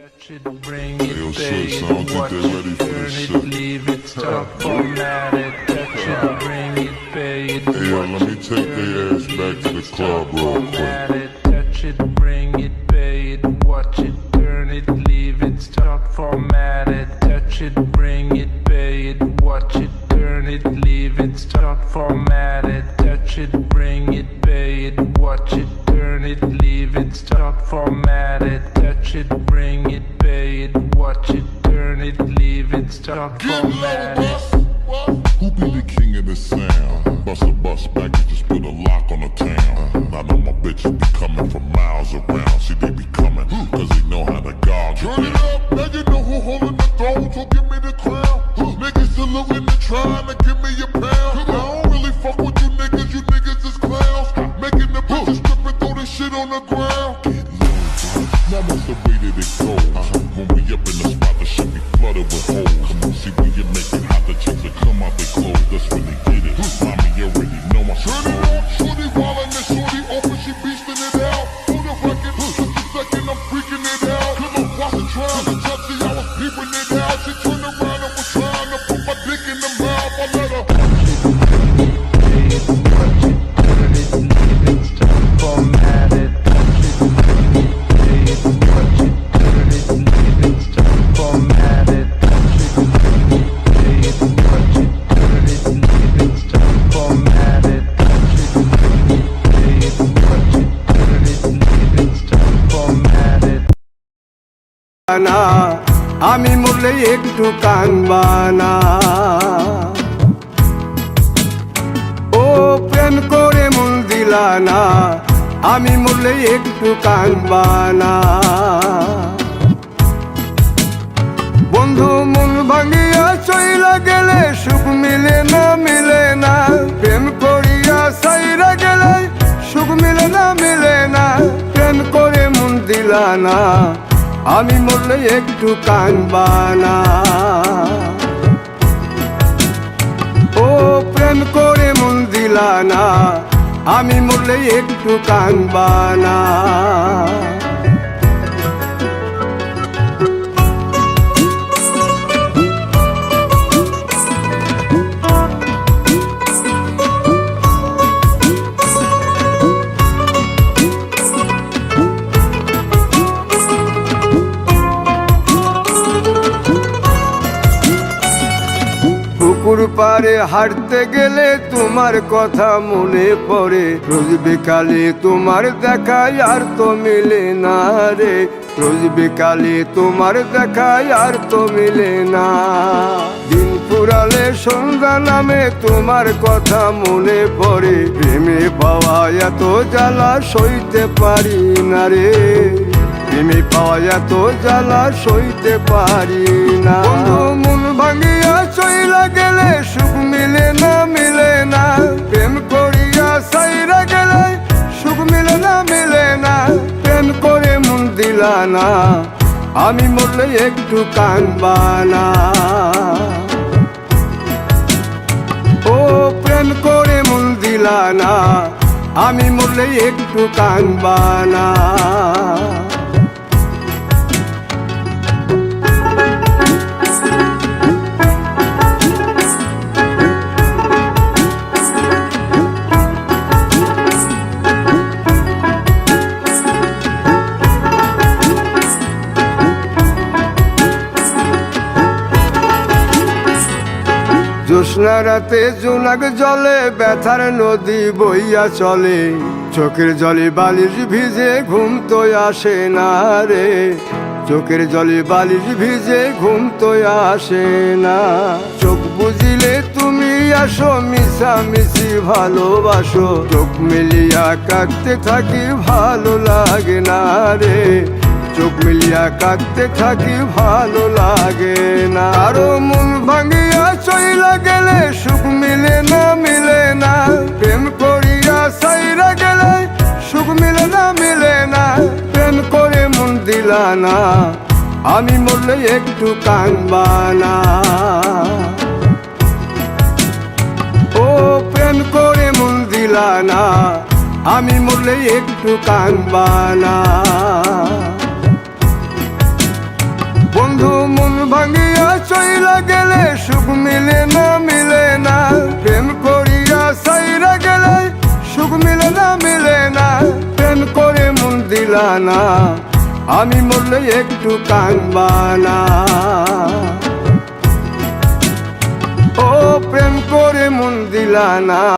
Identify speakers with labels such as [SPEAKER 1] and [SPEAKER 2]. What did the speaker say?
[SPEAKER 1] Touch it, bring it, pay it, watch it, turn it, leave it, stop, format it. Touch it, bring it, pay it,
[SPEAKER 2] Hey, yo,
[SPEAKER 1] watch
[SPEAKER 2] let me
[SPEAKER 1] it,
[SPEAKER 2] take
[SPEAKER 1] turn
[SPEAKER 2] their ass
[SPEAKER 1] it,
[SPEAKER 2] back
[SPEAKER 1] leave
[SPEAKER 2] to the
[SPEAKER 1] it,
[SPEAKER 2] club
[SPEAKER 1] stop,
[SPEAKER 2] real
[SPEAKER 1] format
[SPEAKER 2] quick.
[SPEAKER 1] it. Touch it, bring it, pay it, watch it, turn it, leave it, stop, format it. Touch it, bring it, pay it, watch it, turn it, leave it, stop, format it. Touch it, bring it, pay it, watch it, turn it, leave it, stop, format it. Touch it, bring it, pay it, watch it, turn it, leave it, stop, format it.
[SPEAKER 2] Who be the king of the sound? Bust a bus back and just put a lock on the town. I know my bitches be coming from miles around. See, they be coming, cause they know how to guard you. Turn it up, now you know who holding the throne, so give me the crown. Niggas saluting and trying to give me a pound. I don't really fuck with you niggas is clowns. Making the bitches strip and throw this shit on the ground. Get low, now that's the way that it goes. When we up in the spot, the shit be flooded with holes. See, when you make it hot, the chicks that come out they clothes, that's when they get it. Mommy, you already know my shit. Turn it up, shorty wildin' and shorty open, she beastin' it out. On the record, just a second, I'm freaking it out. Come on, watch it trying to touch it, I was peeping it out. She turned around and was trying to put my dick in the mouth. I let her.
[SPEAKER 3] আমি মরলে একটু কানবানা, ও প্রেম করে মন দিলানা। আমি মরলে একটু কানবানা, বন্ধু মন ভাঙিয়া চইলা গেলে সুখ মিলে না মিলে না। প্রেম করিয়া সাইরা গেলে সুখ মিলে না মিলে না। প্রেম করে মন দিলানা, আমি মরলে একটু কানবানা, ও প্রেম করে মন দিলানা। আমি মরলে একটু কানবানা। পুকুর পাড়ে হাঁটতে গেলে তোমার কথা মনে পড়ে। রোজ বিকালে তোমার দেখায় আর তো মিলে না রে। রোজ বিকালে তোমার দেখায় আর তো মিলে না। দিন ফুরালে সন্ধ্যা নামে তোমার কথা মনে পড়ে। প্রেমে পাওয়া এত জ্বালা সইতে পারি না রে। প্রেমে পাওয়া এত জ্বালা সইতে পারি না। মন ভাঙিয়া চইলা গেলে সুখ মিলে না মিলে না। প্রেম করিয়া সাইরা গেলে সুখ মিলে না মিলে না। প্রেম করে মন দিলানা, আমি মরলে একটু কানবানা, ও প্রেম করে মন দিলানা। আমি মরলে একটু কানবানা। জ্যোৎস্না রাতে জোনাক জলে ব্যথার নদী বইয়া চলে। চোখের জলে বালিশ ভিজে ঘুম তো আসে না রে। চোখের জলে বালিশ ভিজে ঘুম তো আসে না। চোখ বুঝিলে তুমি আসো, মিশামিশি ভালোবাসো। চোখ মিলিয়া কাঁদতে থাকি ভালো লাগে না রে। চোখ মিলিয়া কাঁদতে থাকি ভালো লাগে না। আরো মন ভাঙিয়া চইলা গেলে সুখ মিলে না মিলে না। প্রেম করিয়া সাইরা গেলে সুখ মিলে না মিলে না। প্রেম করে মন দিলানা, আমি মরলে একটু কানবানা, ও প্রেম করে মন দিলানা। আমি মরলে একটু কানবানা। দিলা না, আমি মরলে একটু কাঁদবা না। ও প্রেম করে মন দিলা না।